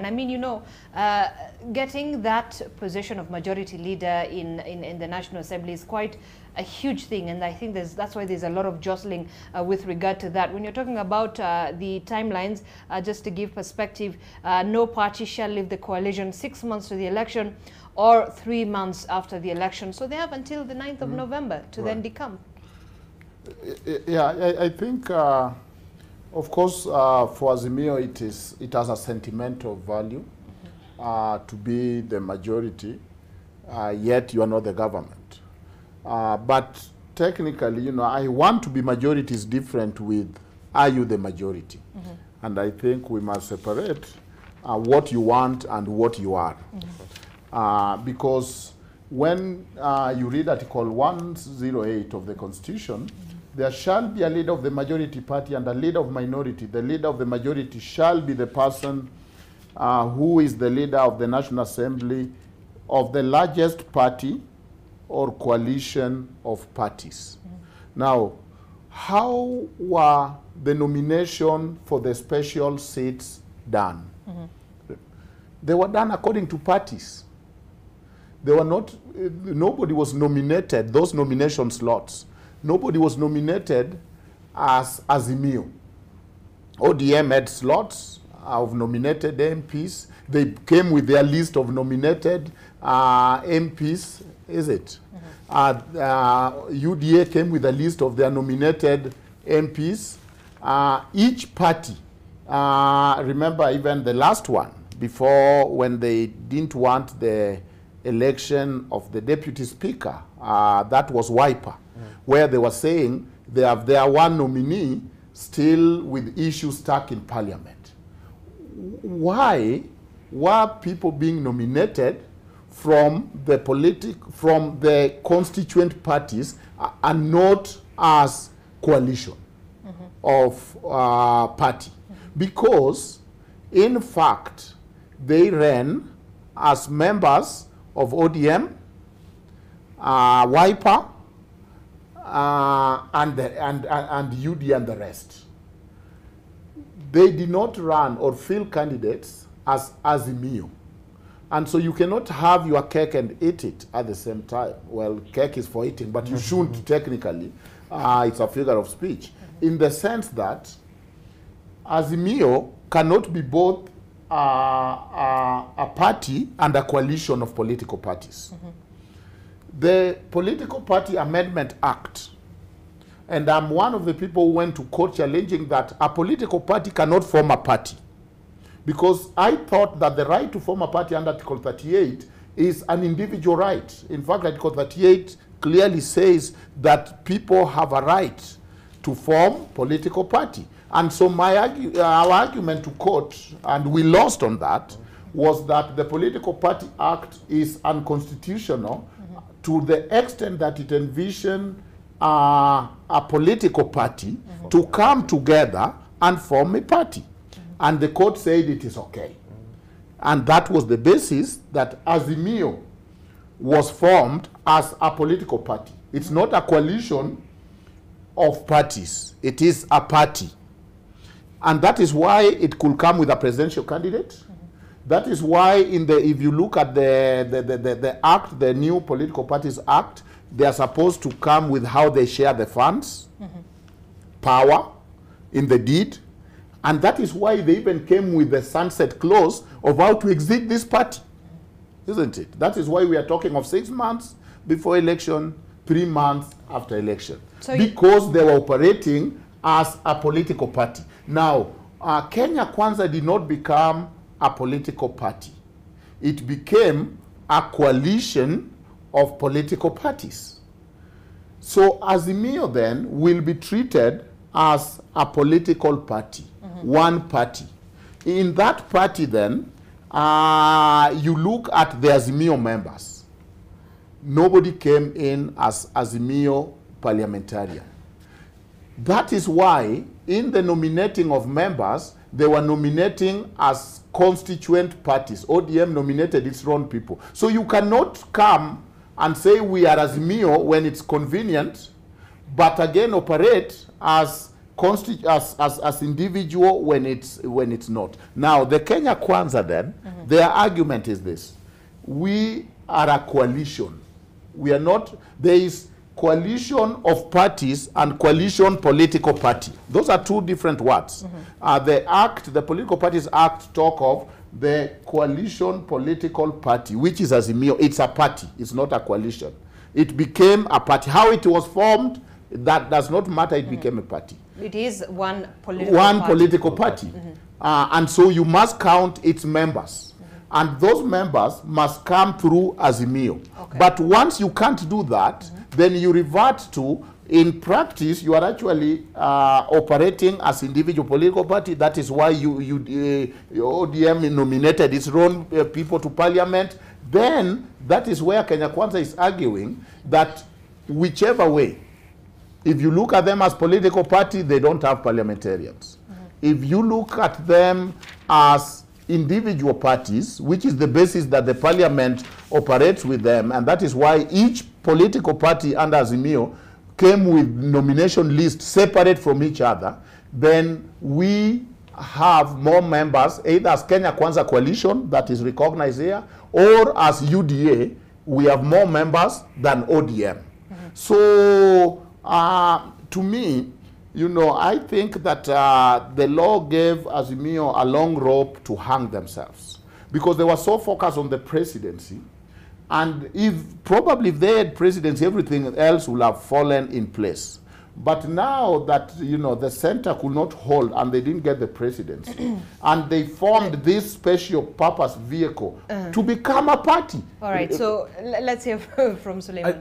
And I mean, you know, getting that position of majority leader in the National Assembly is quite a huge thing, and I think that's why there's a lot of jostling with regard to that. When you're talking about the timelines, just to give perspective, no party shall leave the coalition 6 months to the election or 3 months after the election. So they have until the 9th of November to then decamp. Yeah, I think, of course, for Azimio, it has a sentimental value to be the majority, yet you are not the government. But technically, you know, I want to be majority is different with are you the majority? And I think we must separate what you want and what you are. Because when you read Article 108 of the Constitution, there shall be a leader of the majority party and a leader of minority. The leader of the majority shall be the person who is the leader of the National Assembly of the largest party or coalition of parties. Now, how were the nomination for the special seats done? They were done according to parties. They were not, nobody was nominated, those nomination slots, nobody was nominated as Azimio. ODM had slots of nominated MPs. They came with their list of nominated MPs, is it? UDA came with a list of their nominated MPs. Each party, remember even the last one, before when they didn't want the election of the deputy speaker, that was Wiper, where they were saying they have their one nominee still with issues stuck in parliament. Why were people being nominated from the constituent parties and not as coalition of party? Because in fact they ran as members of ODM, Wiper, and UD and the rest. They did not run or field candidates as Azimio. And so you cannot have your cake and eat it at the same time. Well, cake is for eating, but you shouldn't technically. It's a figure of speech. In the sense that Azimio cannot be both a party and a coalition of political parties. The Political Party Amendment Act, and I'm one of the people who went to court challenging that a political party cannot form a party. Because I thought that the right to form a party under Article 38 is an individual right. In fact, Article 38 clearly says that people have a right to form political party. And so our argument to court, and we lost on that, was that the Political Party Act is unconstitutional to the extent that it envisioned a political party to come together and form a party. And the court said it is okay. And that was the basis that Azimio was formed as a political party. It's not a coalition of parties. It is a party. And that is why it could come with a presidential candidate. That is why if you look at the act, the new Political Parties Act, they are supposed to come with how they share the funds, power in the deed. And that is why they even came with the sunset clause of how to exit this party, isn't it? That is why we are talking of 6 months before election, 3 months after election. So because they were operating as a political party. Now, Kenya Kwanza did not become a political party. It became a coalition of political parties. So Azimio then will be treated as a political party, one party. In that party then, you look at the Azimio members. Nobody came in as Azimio parliamentarian. That is why in the nominating of members, they were nominating as constituent parties. ODM nominated its own people. So you cannot come and say we are Azimio when it's convenient, but again operate as as individual when it's not. Now, the Kenya Kwanza then, their argument is this. We are a coalition. We are not, there is coalition of parties and coalition political party. Those are two different words. The Political Parties Act talk of the coalition political party, which is Azimio. It's a party, it's not a coalition. It became a party. How it was formed, that does not matter, it became a party. It is one political party. And so you must count its members. And those members must come through Azimio. Okay. But once you can't do that, then you revert to, in practice, you are actually operating as individual political party. That is why ODM nominated its own people to parliament. Then that is where Kenya Kwanza is arguing that whichever way, if you look at them as political party, they don't have parliamentarians. If you look at them as individual parties, which is the basis that the parliament operates with them, and that is why each political party under Azimio came with nomination lists separate from each other, then we have more members, either as Kenya Kwanza Coalition, that is recognized here, or as UDA, we have more members than ODM. So, to me, you know, I think that the law gave Azimio a long rope to hang themselves because they were so focused on the presidency. And probably if they had presidency, everything else would have fallen in place. But now that, you know, the center could not hold and they didn't get the presidency, and they formed this special purpose vehicle to become a party. All right, so let's hear from Suleiman.